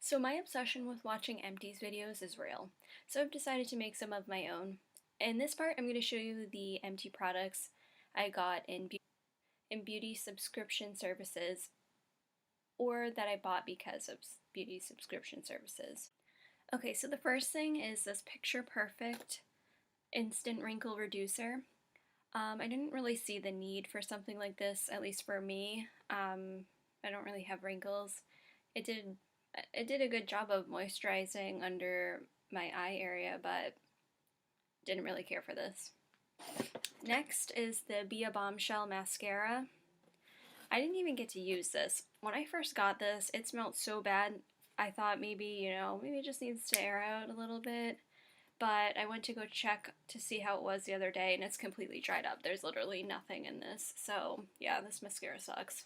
So my obsession with watching Empties videos is real, so I've decided to make some of my own. In this part, I'm going to show you the Empty products I got in beauty subscription services, or that I bought because of beauty subscription services. Okay, so the first thing is this Picture Perfect Instant Wrinkle Reducer. I didn't really see the need for something like this, at least for me. I don't really have wrinkles. It did it did a good job of moisturizing under my eye area, but didn't really care for this. Next is the Be a Bombshell mascara. I didn't even get to use this. When I first got this, it smelled so bad. I thought maybe it just needs to air out a little bit. But I went to go check to see how it was the other day, and it's completely dried up. There's literally nothing in this. So yeah, this mascara sucks.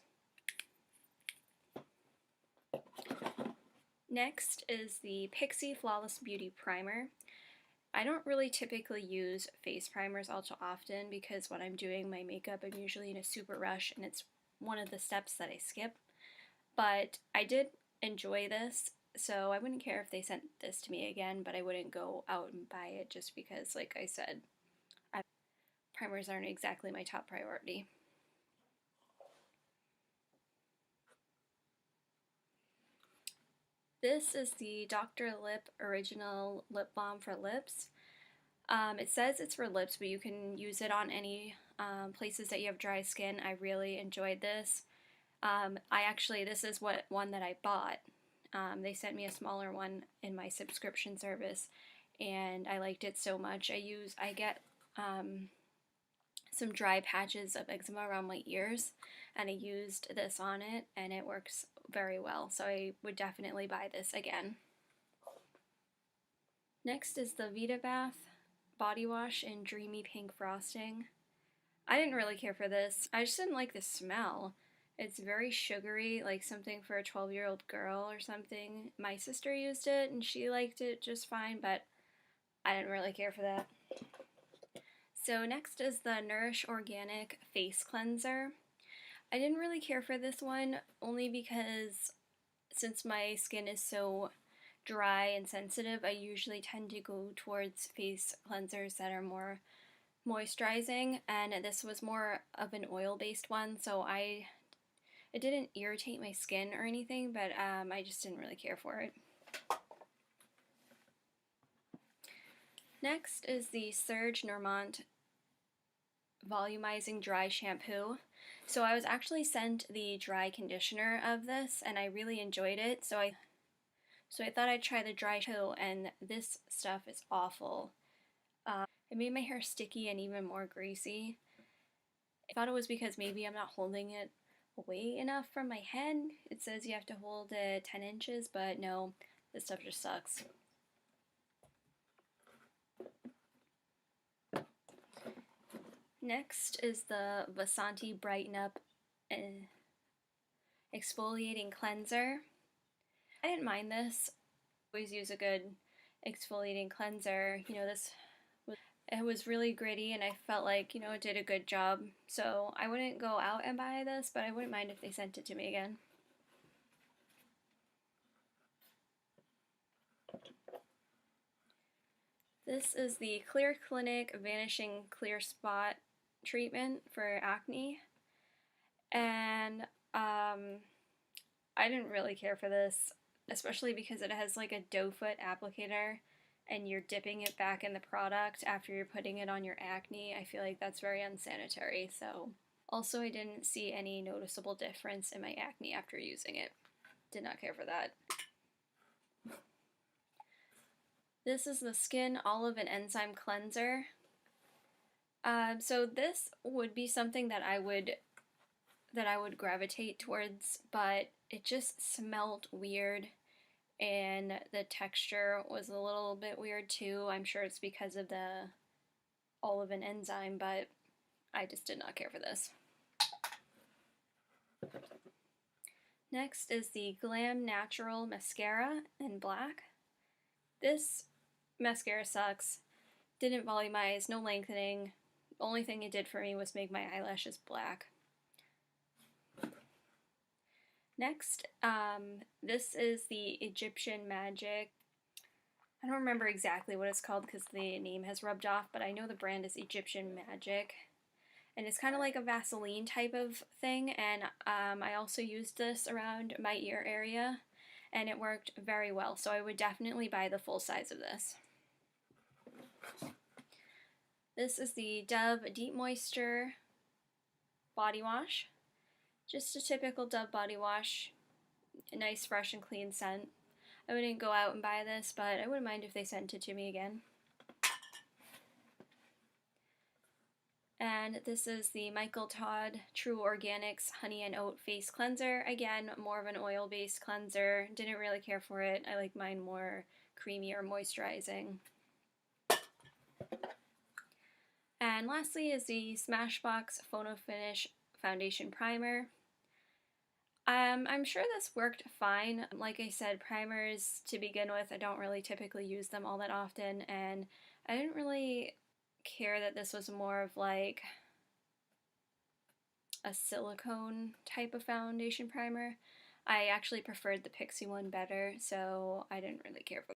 Next is the Pixie Flawless Beauty Primer. I don't really typically use face primers all too often because when I'm doing my makeup, I'm usually in a super rush and it's one of the steps that I skip. But I did enjoy this, so I wouldn't care if they sent this to me again, but I wouldn't go out and buy it just because, like I said, primers aren't exactly my top priority. This is the Dr. Lip Original Lip Balm for Lips. It says it's for lips, but you can use it on any places that you have dry skin. I really enjoyed this. This is one that I bought. They sent me a smaller one in my subscription service, and I liked it so much. I get some dry patches of eczema around my ears, and I used this on it, and it works very well. So I would definitely buy this again. Next is the Vita Bath body wash in Dreamy Pink Frosting. I didn't really care for this. I just didn't like the smell. It's very sugary, like something for a 12-year-old girl or something. My sister used it and she liked it just fine, but I didn't really care for that. So next is the Nourish Organic Face Cleanser. I didn't really care for this one, only because since my skin is so dry and sensitive, I usually tend to go towards face cleansers that are more moisturizing, and this was more of an oil-based one, so it didn't irritate my skin or anything, but I just didn't really care for it. Next is the Serge Normant Volumizing Dry Shampoo. So I was actually sent the dry conditioner of this, and I really enjoyed it, so I thought I'd try the dry shampoo, and this stuff is awful. It made my hair sticky and even more greasy. I thought it was because maybe I'm not holding it away enough from my head. It says you have to hold it 10 inches, but no, this stuff just sucks. Next is the Vasanti Brighten Up Exfoliating Cleanser. I didn't mind this. I always use a good exfoliating cleanser. It was really gritty, and I felt like, it did a good job. So I wouldn't go out and buy this, but I wouldn't mind if they sent it to me again. This is the Clear Clinic Vanishing Clear Spot treatment for acne. And I didn't really care for this, especially because it has like a doe foot applicator and you're dipping it back in the product after you're putting it on your acne. I feel like that's very unsanitary. So also, I didn't see any noticeable difference in my acne after using it. Did not care for that. This is the Skin Olive and Enzyme Cleanser. So this would be something that I would gravitate towards, but it just smelled weird, and the texture was a little bit weird too. I'm sure it's because of the olive and enzyme, but I just did not care for this. Next is the Glam Natural Mascara in black. This mascara sucks. Didn't volumize, no lengthening. The only thing it did for me was make my eyelashes black. Next, this is the Egyptian Magic. I don't remember exactly what it's called because the name has rubbed off, but I know the brand is Egyptian Magic. And it's kind of like a Vaseline type of thing, and I also used this around my ear area, and it worked very well, so I would definitely buy the full size of this. This is the Dove Deep Moisture Body Wash. Just a typical Dove body wash, a nice fresh and clean scent. I wouldn't go out and buy this, but I wouldn't mind if they sent it to me again. And this is the Michael Todd True Organics Honey and Oat Face Cleanser. Again, more of an oil-based cleanser. Didn't really care for it. I like mine more creamy or moisturizing. And lastly is the Smashbox Photo Finish Foundation Primer. I'm sure this worked fine. Like I said, primers to begin with, I don't really typically use them all that often, and I didn't really care that this was more of like a silicone type of foundation primer. I actually preferred the Pixie one better, so I didn't really care for